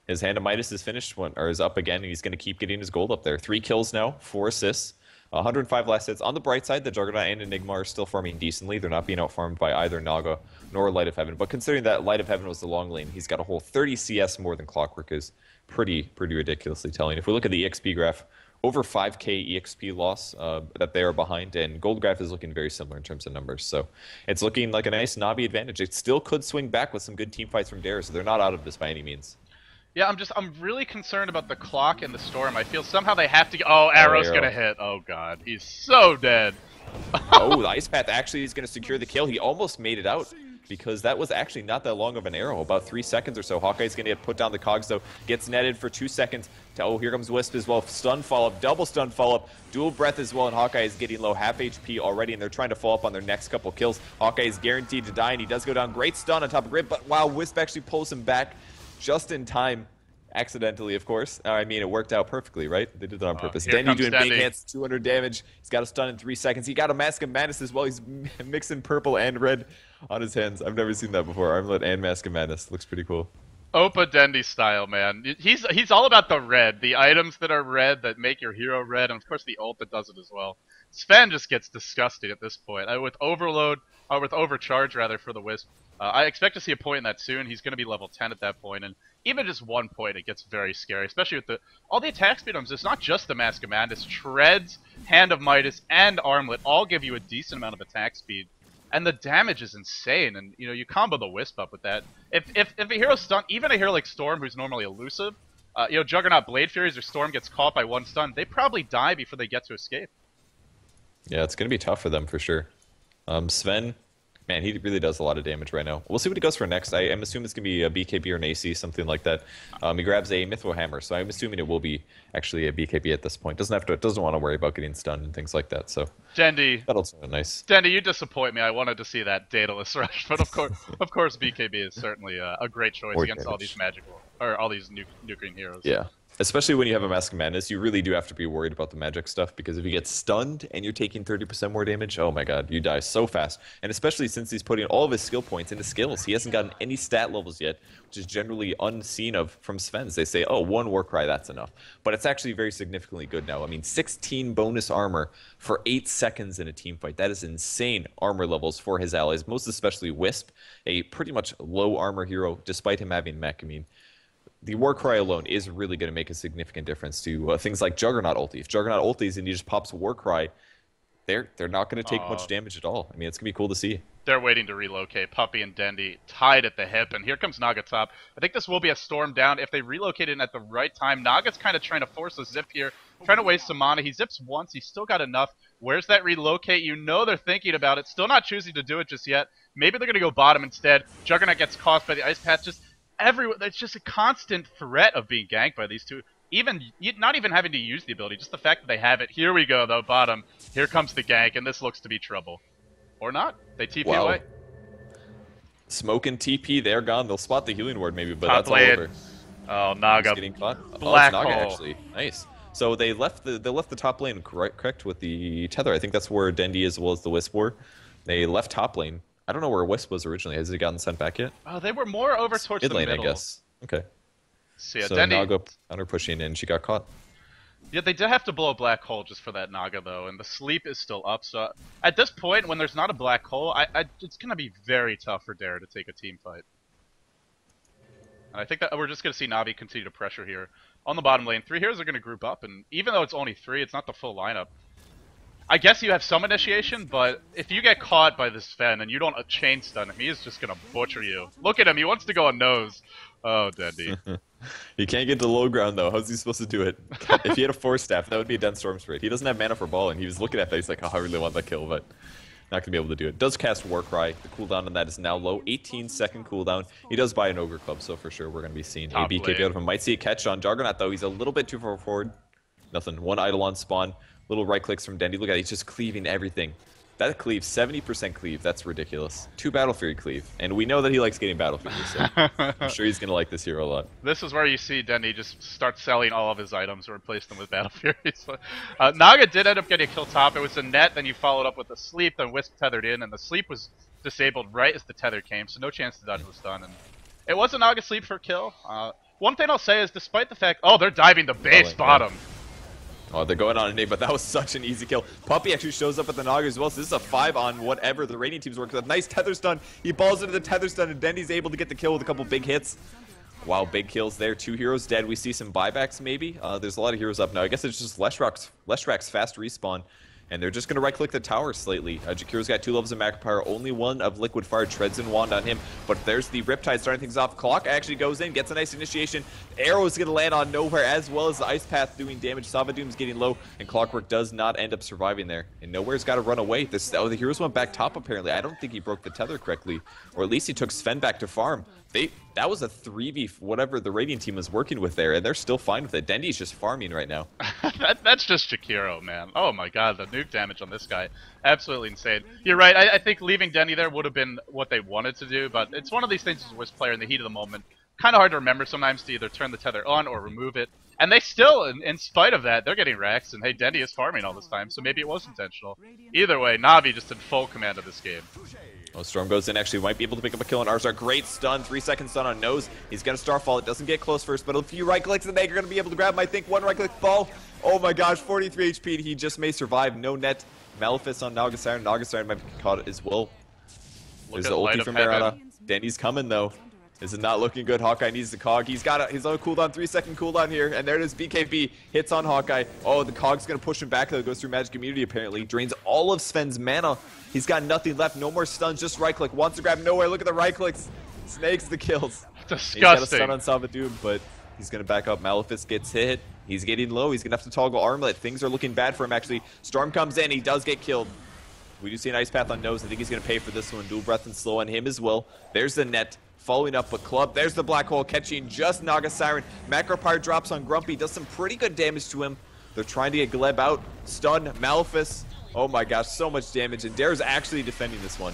His Hand of Midas is finished, or is up again, and he's going to keep getting his gold up there. 3 kills now, 4 assists. 105 last hits. On the bright side, the Juggernaut and Enigma are still farming decently. They're not being outfarmed by either Naga nor Light of Heaven. But considering that Light of Heaven was the long lane, he's got a whole 30 CS more than Clockwork is pretty ridiculously telling. If we look at the EXP graph, over 5k EXP loss that they are behind, and Gold graph is looking very similar in terms of numbers. So it's looking like a nice Navi advantage. It still could swing back with some good team fights from Dare, so they're not out of this by any means.
Yeah, I'm really concerned about the clock and the storm. I feel somehow they have to. Oh, Arrow's gonna hit. Oh god, he's so dead.
Oh, the Ice Path actually is gonna secure the kill. He almost made it out because that was actually not that long of an arrow, about 3 seconds or so. Hawkeye's gonna get put down the cogs though. Gets netted for 2 seconds. Oh, here comes Wisp as well. Stun follow up, double stun follow up, dual breath as well, and Hawkeye is getting low, half HP already, and they're trying to follow up on their next couple kills. Hawkeye is guaranteed to die, and he does go down. Great stun on top of Grid, but wow, Wisp actually pulls him back just in time. Accidentally, of course. I mean, it worked out perfectly, right? They did that on purpose.
Here
dendi
comes
doing big
dendi.
hits, 200 damage. He's got a stun in 3 seconds. He got a Mask of Madness as well. He's mixing purple and red on his hands. I've never seen that before. Armlet and Mask of Madness. Looks pretty cool.
Opa Dendi style, man. He's all about the red, the items that are red that make your hero red, and of course the ult that does it as well. Sven just gets disgusting at this point. With overload, or with overcharge rather for the wisp. I expect to see a point in that soon. He's going to be level 10 at that point, and even just 1 point, it gets very scary, especially with all the attack speed items. It's not just the Mask of Madness. Treads, Hand of Midas, and Armlet all give you a decent amount of attack speed. And the damage is insane, and you combo the wisp up with that. If a hero's stunned, even a hero like Storm, who's normally elusive, Juggernaut Blade Furies or Storm gets caught by one stun, they probably die before they get to escape.
Yeah, it's going to be tough for them for sure. Sven, man, he really does a lot of damage right now. We'll see what he goes for next. I'm assuming it's going to be a BKB or an AC, something like that. He grabs a Mithril Hammer, so I'm assuming it will be actually a BKB at this point. Doesn't want to worry about getting stunned and things like that. So
dendi,
that'll sound nice.
dendi, you disappoint me. I wanted to see that Daedalus rush, but of course, BKB is certainly a great choice
More
against
damage.
all these magical or all these nuking heroes.
Yeah. Especially when you have a Mask of Madness, you really do have to be worried about the magic stuff, because if you get stunned and you're taking 30% more damage, oh my god, you die so fast. And especially since he's putting all of his skill points into skills. He hasn't gotten any stat levels yet, which is generally unseen of from Sven's. They say, oh, 1 Warcry, that's enough. But it's actually very significantly good now. I mean, 16 bonus armor for 8 seconds in a team fight. That is insane armor levels for his allies, most especially Wisp, a pretty much low armor hero, despite him having mech. I mean, the Warcry alone is really going to make a significant difference to things like Juggernaut ulti. If Juggernaut ultis and he just pops Warcry, they're not going to take much damage at all. I mean, it's going to be cool to see.
They're waiting to relocate. Puppey and Dendi tied at the hip, and here comes Naga top. I think this will be a storm down if they relocate in at the right time. Naga's kind of trying to force a zip here, trying to waste some mana. He zips once. He's still got enough. Where's that relocate? You know they're thinking about it. Still not choosing to do it just yet. Maybe they're going to go bottom instead. Juggernaut gets caught by the ice patch. Just everywhere. It's just a constant threat of being ganked by these two. Not even having to use the ability, just the fact that they have it. Here we go, though, bottom. Here comes the gank, and this looks to be trouble. Or not. They TP away.
Smoke and TP, they're gone. They'll spot the healing ward maybe, but
Top
that's all
lane.
over.
Oh, Naga.
He's getting caught.
Black
Naga,
hole.
actually. Nice. So they left the top lane correct with the tether. I think that's where Dendi as well as the Wisp were. They left top lane. I don't know where Wisp was originally. Has it gotten sent back yet?
Oh, they were more over towards
Mid
the
lane,
middle.
I guess. Okay.
So, yeah,
So
Dendi,
Naga counter pushing and she got caught.
yeah, they did have to blow a black hole just for that Naga, though, and the sleep is still up. So at this point, when there's not a black hole, it's going to be very tough for Dare to take a team fight. And I think that we're just going to see Navi continue to pressure here. On the bottom lane, 3 heroes are going to group up, and even though it's only 3, it's not the full lineup. I guess you have some initiation, but if you get caught by this Sven and you don't chain stun him, he is just going to butcher you. Look at him, he wants to go on nose. Oh, Dendi.
He can't get to low ground though. How's he supposed to do it? If he had a Force Staff, that would be a Dense Storm Spirit. He doesn't have mana for ball, and he was looking at that. He's like, oh, I really want that kill, but not gonna be able to do it. Does cast Warcry. The cooldown on that is now low, 18-second cooldown. He does buy an Ogre Club, so for sure we're gonna be seeing
Top
a BKB
lane.
out of him. Might see a catch on Juggernaut though. He's a little bit too far forward. Nothing. One Eidolon spawn. Little right clicks from Dendi. Look at it. He's just cleaving everything. That cleave, 70% cleave. That's ridiculous. 2 Battle Fury cleave. And we know that he likes getting Battle Fury, so I'm sure he's going to like this hero a lot.
This is where you see Dendi just start selling all of his items or replace them with Battle Furies. Naga did end up getting a kill top. It was a net, then you followed up with a sleep, then Wisp tethered in, and the sleep was disabled right as the tether came, so no chance to dodge the stun. And it was a Naga sleep for a kill. One thing I'll say is, despite the fact... Oh, they're diving the base bottom.
Oh, they're going on a nade, but that was such an easy kill. Puppey actually shows up at the Naga as well, so this is a 5 on whatever the Radiant team's working with. Nice tether stun. He balls into the tether stun, and Dendi's able to get the kill with a couple big hits. Wow, big kills there. 2 heroes dead. We see some buybacks maybe. There's a lot of heroes up now. I guess it's just Leshrak's fast respawn. And they're just going to right-click the tower slightly. Jakiro's got 2 levels of Magic Power, only 1 of Liquid Fire, treads and wand on him. But there's the Riptide starting things off. Clock actually goes in, gets a nice initiation. Arrow is going to land on Nowhere, as well as the Ice Path doing damage. Savadoom's getting low, and Clockwork does not end up surviving there. And Nowhere's got to run away. The heroes went back top, apparently. I don't think he broke the tether correctly. Or at least he took Sven back to farm. That was a 3v whatever the Radiant team was working with there, and they're still fine with it. Dendi's just farming right now.
That's just Jakiro, man. Oh my god, the nuke damage on this guy. Absolutely insane. You're right, I think leaving Dendi there would have been what they wanted to do, but it's one of these things as a Wisp player in the heat of the moment. kind of hard to remember sometimes to either turn the tether on or remove it. And they still, in spite of that, they're getting Rex, and hey, dendi is farming all this time, so maybe it was intentional. Either way, Na'Vi just in full command of this game.
Oh, Storm goes in, actually might be able to pick up a kill on Arzar. Great stun, 3-second stun on Noose. He's got a Starfall, it doesn't get close first, but a few right clicks and they're going to be able to grab him. I think one right click fall. Oh my gosh, 43 HP, and he just may survive. No net. Malefice on Naga Siren. Naga Siren might be caught as well. There's the ulti from Marana. Dendi's coming though. This is not looking good. Hawkeye needs the Cog. He's got his own cooldown, 3-second cooldown here. And there it is, BKB hits on Hawkeye. Oh, the Cog's going to push him back though. It goes through Magic Immunity apparently. Drains all of Sven's mana. He's got nothing left. No more stuns, just right click. Wants to grab nowhere. Look at the right clicks. Snakes the kills.
Disgusting.
He's got a stun on Savadoom, but he's going to back up. Malefice gets hit. He's getting low. He's going to have to toggle Armlet. Things are looking bad for him actually. Storm comes in. He does get killed. We do see an Ice Path on Nose. I think he's going to pay for this one. Dual Breath and Slow on him as well. There's the net. Following up a club. There's the Black Hole catching just Naga Siren. Macropyre drops on Grumpy. Does some pretty good damage to him. They're trying to get Gleb out. Stun. Malefice. Oh my gosh, so much damage. And Dare's actually defending this one.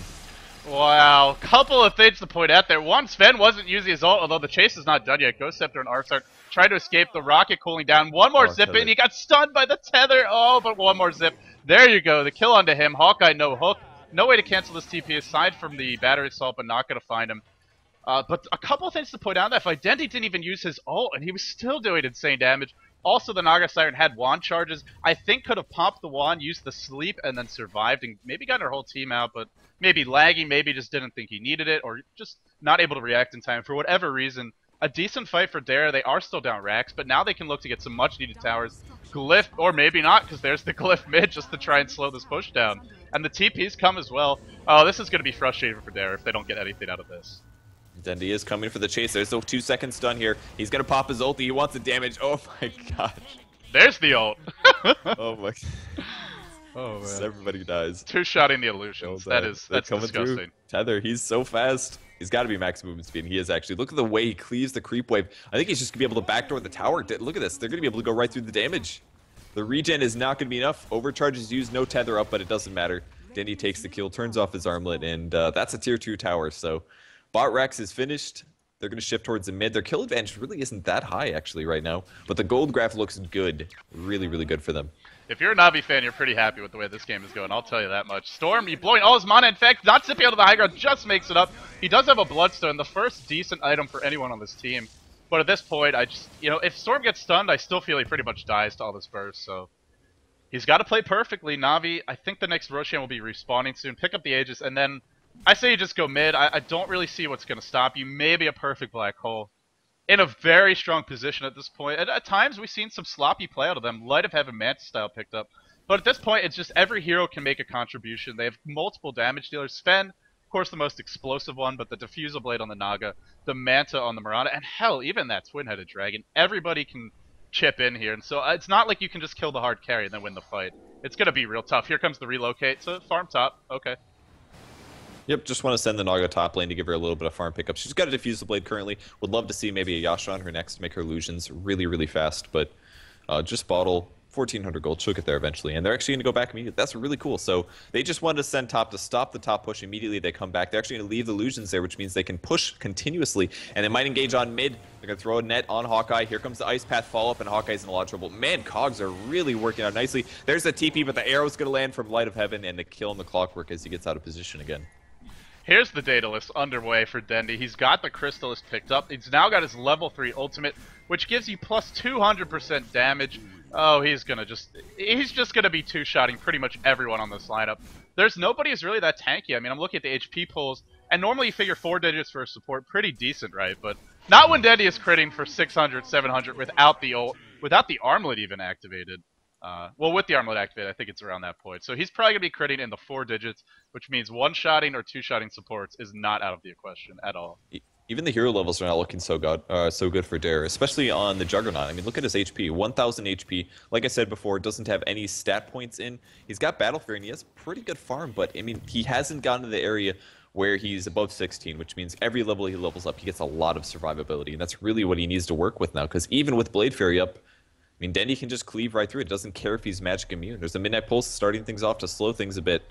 Wow. Couple of things to point out there. One, Sven wasn't using his ult, although the chase is not done yet. Ghost Scepter and Arsart trying to escape the rocket cooling down. One more zip in. He got stunned by the tether. Oh, but one more zip. There you go. The kill onto him. Hawkeye no hook. No way to cancel this TP aside from the battery assault, but not going to find him. But a couple of things to point out that if Dendi didn't even use his ult, and he was still doing insane damage. Also, the Naga Siren had wand charges. I think could have popped the wand, used the sleep, and then survived, and maybe got her whole team out, but maybe lagging, maybe just didn't think he needed it, or just not able to react in time for whatever reason. A decent fight for Dare. They are still down racks, but now they can look to get some much-needed towers. Glyph, or maybe not, because there's the Glyph mid just to try and slow this push down. And the TPs come as well. Oh, this is going to be frustrating for Dare if they don't get anything out of this.
Dendi is coming for the chase. There's a 2-second stun here. He's going to pop his ulti. He wants the damage. Oh my gosh.
There's the ult.
Oh my.
Oh man.
Everybody dies.
Two-shotting the illusions. That's disgusting.
Through. Tether, he's so fast. He's got to be max movement speed, and he is actually. Look at the way he cleaves the creep wave. I think he's just going to be able to backdoor the tower. Look at this. They're going to be able to go right through the damage. The regen is not going to be enough. Overcharge is used. No tether up, but it doesn't matter. Dendi takes the kill, turns off his armlet, and that's a tier 2 tower. So Bot Rex is finished. They're going to shift towards the mid. Their kill advantage really isn't that high, actually, right now. But the gold graph looks good. Really, really good for them.
If you're a Na'Vi fan, you're pretty happy with the way this game is going. I'll tell you that much. Storm, he blowing all his mana. In fact, not zipping out of the high ground, just makes it up. He does have a Bloodstone, the first decent item for anyone on this team. But at this point, I just, if Storm gets stunned, I still feel he pretty much dies to all this burst. So he's got to play perfectly. Na'Vi, I think the next Roshan will be respawning soon. Pick up the Aegis, and then I say you just go mid. I don't really see what's going to stop you. Maybe a perfect Black Hole. In a very strong position at this point. At times, we've seen some sloppy play out of them. Light of Heaven Mantis style picked up. But at this point, it's just every hero can make a contribution. They have multiple damage dealers. Sven, of course, the most explosive one, but the Diffusal Blade on the Naga, the Manta on the Mirana, and hell, even that Twin-Headed Dragon. Everybody can chip in here. And so it's not like you can just kill the hard carry and then win the fight. It's going to be real tough. Here comes the relocate. So farm top. Okay.
Yep, just want to send the Naga top lane to give her a little bit of farm pickup. She's got a Diffusal Blade currently. Would love to see maybe a Yasha on her next to make her illusions really, really fast. But just bottle 1,400 gold. She'll get there eventually. And they're actually going to go back immediately. That's really cool. So they just wanted to send top to stop the top push. Immediately they come back. They're actually going to leave the illusions there, which means they can push continuously. And they might engage on mid. They're going to throw a net on Hawkeye. Here comes the Ice Path follow-up, and Hawkeye's in a lot of trouble. Man, Cogs are really working out nicely. There's a TP, but the arrow's going to land from Light of Heaven and the kill on the Clockwork as he gets out of position again.
Here's the Daedalus underway for Dendi. He's got the Crystallis picked up. He's now got his level 3 ultimate, which gives you plus 200% damage. Oh, he's just gonna be two-shotting pretty much everyone on this lineup. There's nobody who's really that tanky. I mean, I'm looking at the HP pulls, and normally you figure 4 digits for a support, pretty decent, right? But not when Dendi is critting for 600, 700 without the ult, without the armlet even activated. Well, with the armlet activated, I think it's around that point. So he's probably going to be critting in the 4 digits, which means 1-shotting or 2-shotting supports is not out of the question at all.
Even the hero levels are not looking so good for Dare, especially on the Juggernaut. I mean, look at his HP, 1,000 HP. Like I said before, doesn't have any stat points in. He's got Battle Fear, and he has pretty good farm, but, I mean, he hasn't gotten to the area where he's above 16, which means every level he levels up, he gets a lot of survivability, and that's really what he needs to work with now, because even with Blade Fairy up, I mean, Dendi can just cleave right through it. Doesn't care if he's magic immune. There's a Midnight Pulse starting things off to slow things a bit.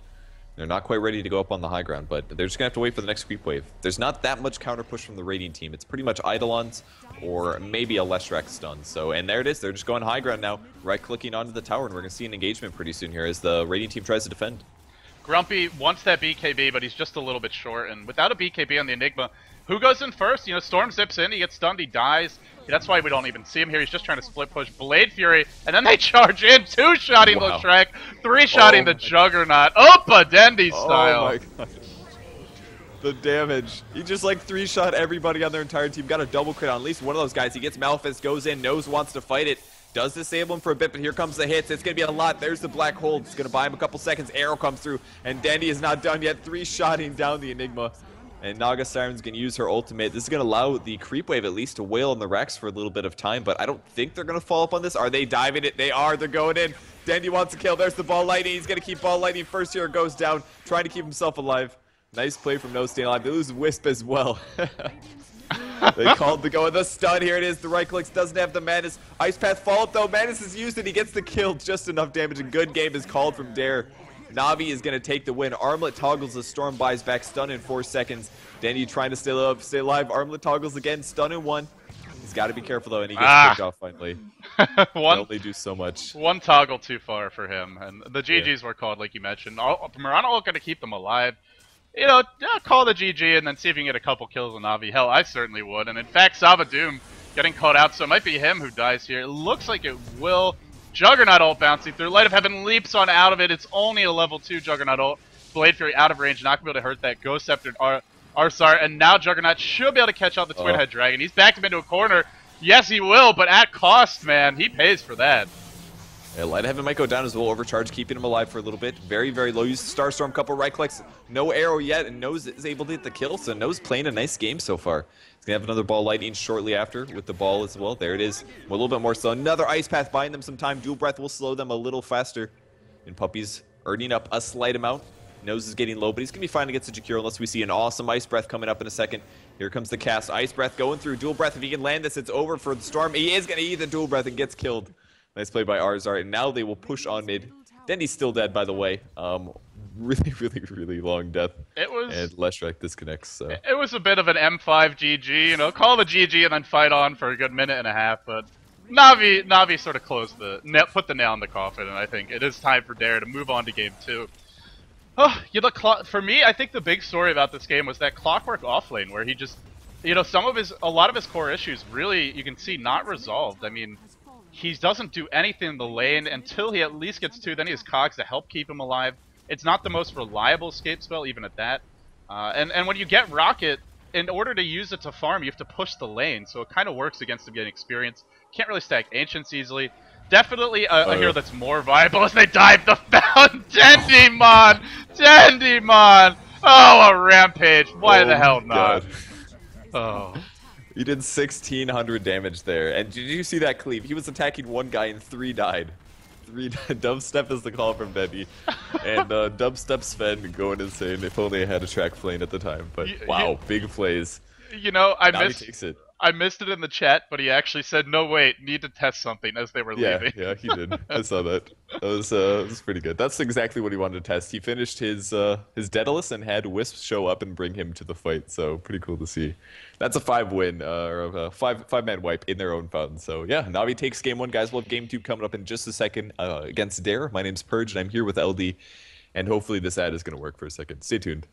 They're not quite ready to go up on the high ground, but they're just going to have to wait for the next creep wave. There's not that much counter push from the Radiant team. It's pretty much Eidolons or maybe a Leshrac stun. So, and there it is. They're just going high ground now, right-clicking onto the tower, and we're going to see an engagement pretty soon here as the Radiant team tries to defend.
Grumpy wants that BKB, but he's just a little bit short, and without a BKB on the Enigma, who goes in first? You know, Storm zips in, he gets stunned, he dies. That's why we don't even see him here. He's just trying to split push Blade Fury, and then they charge in, two-shotting
Wow.
Leshrac, three-shotting the Juggernaut. Opa Dendi style.
Oh my god. The damage. He just like three-shot everybody on their entire team. Got a double crit on at least one of those guys. He gets Malphite, goes in, Noose wants to fight it. Does disable him for a bit, but here comes the hits. It's going to be a lot. There's the black hole. It's going to buy him a couple seconds. Arrow comes through, and Dendi is not done yet. Three-shotting down the Enigma. And Naga Siren's going to use her ultimate. This is going to allow the creep wave at least to wail on the Rex for a little bit of time, but I don't think they're going to follow up on this. Are they diving it? They are. They're going in. Dendi wants to kill. There's the ball lightning. He's going to keep ball lightning. First here goes down, trying to keep himself alive. Nice play from No staying alive. They lose Wisp as well. They called the go of the stun. Here it is. The right clicks doesn't have the Madness. Ice Path follow up though. Madness is used and he gets the kill. Just enough damage. A good game is called from Dare. Navi is going to take the win. Armlet toggles the Storm, buys back stun in 4 seconds. Dendi trying to stay alive. Armlet toggles again. Stun in 1. He's got to be careful though, and he gets picked off finally. They do so much.
One toggle too far for him, and the GGs were called like you mentioned. Murano going to keep them alive. You know, call the GG and then see if you can get a couple kills on Navi. Hell, I certainly would. And in fact, Savadoom getting caught out, so it might be him who dies here. It looks like it will. Juggernaut ult bouncing through. Light of Heaven leaps on out of it. It's only a level 2 Juggernaut ult. Blade Fury out of range, not going to be able to hurt that. Ghost Scepter Arsar, and now Juggernaut should be able to catch out the Twin Head Dragon. He's backed him into a corner. Yes, he will, but at cost, man. He pays for that.
Yeah, Light of Heaven might go down as well. Overcharge, keeping him alive for a little bit. Very, very low. Use Starstorm, couple right clicks. No arrow yet, and Nose is able to get the kill. So Nose playing a nice game so far. He's going to have another ball lightning shortly after with the ball as well. There it is. A little bit more slow. Another Ice Path buying them some time. Dual Breath will slow them a little faster. And Puppy's earning up a slight amount. Nose is getting low, but he's going to be fine against the Jakiro unless we see an awesome Ice Breath coming up in a second. Here comes the cast. Ice Breath going through. Dual Breath. If he can land this, it's over for the Storm. He is going to eat the Dual Breath and gets killed. Nice play by Arzar, and now they will push on mid. Dendi's still dead, by the way. Really long death.
It was,
and Leshrac disconnects. So.
It was a bit of an M5 GG, you know, call the GG and then fight on for a good minute and a half, but Navi sort of put the nail in the coffin, and I think it is time for Dare to move on to game 2. Oh, you know, for me, I think the big story about this game was that Clockwork offlane, where he just, you know, a lot of his core issues really, you can see, not resolved. I mean, he doesn't do anything in the lane until he at least gets 2, then he has Cogs to help keep him alive. It's not the most reliable escape spell, even at that. And when you get Rocket, in order to use it to farm, you have to push the lane, so it kind of works against him getting experience. Can't really stack Ancients easily. Definitely a hero that's more viable as they dive the fountain. Dendimon! Dendimon! Oh, a rampage. Why the hell not? Oh.
He did 1,600 damage there. And did you see that cleave? He was attacking one guy and 3 died. 3 died. Dubstep is the call from Dendi. And Dubstep Sven going insane. If only I had a track plane at the time. But wow, big plays.
You know, I missed it in the chat, but he actually said, "No, wait, need to test something" as they were leaving.
Yeah, he did. I saw that. That was pretty good. That's exactly what he wanted to test. He finished his Daedalus and had Wisp show up and bring him to the fight. So pretty cool to see. That's a 5-win or a five-man wipe in their own fountain. So yeah, Navi takes game 1, guys. We'll have game 2 coming up in just a second against Dare. My name's Purge, and I'm here with LD. And hopefully this ad is going to work for a second. Stay tuned.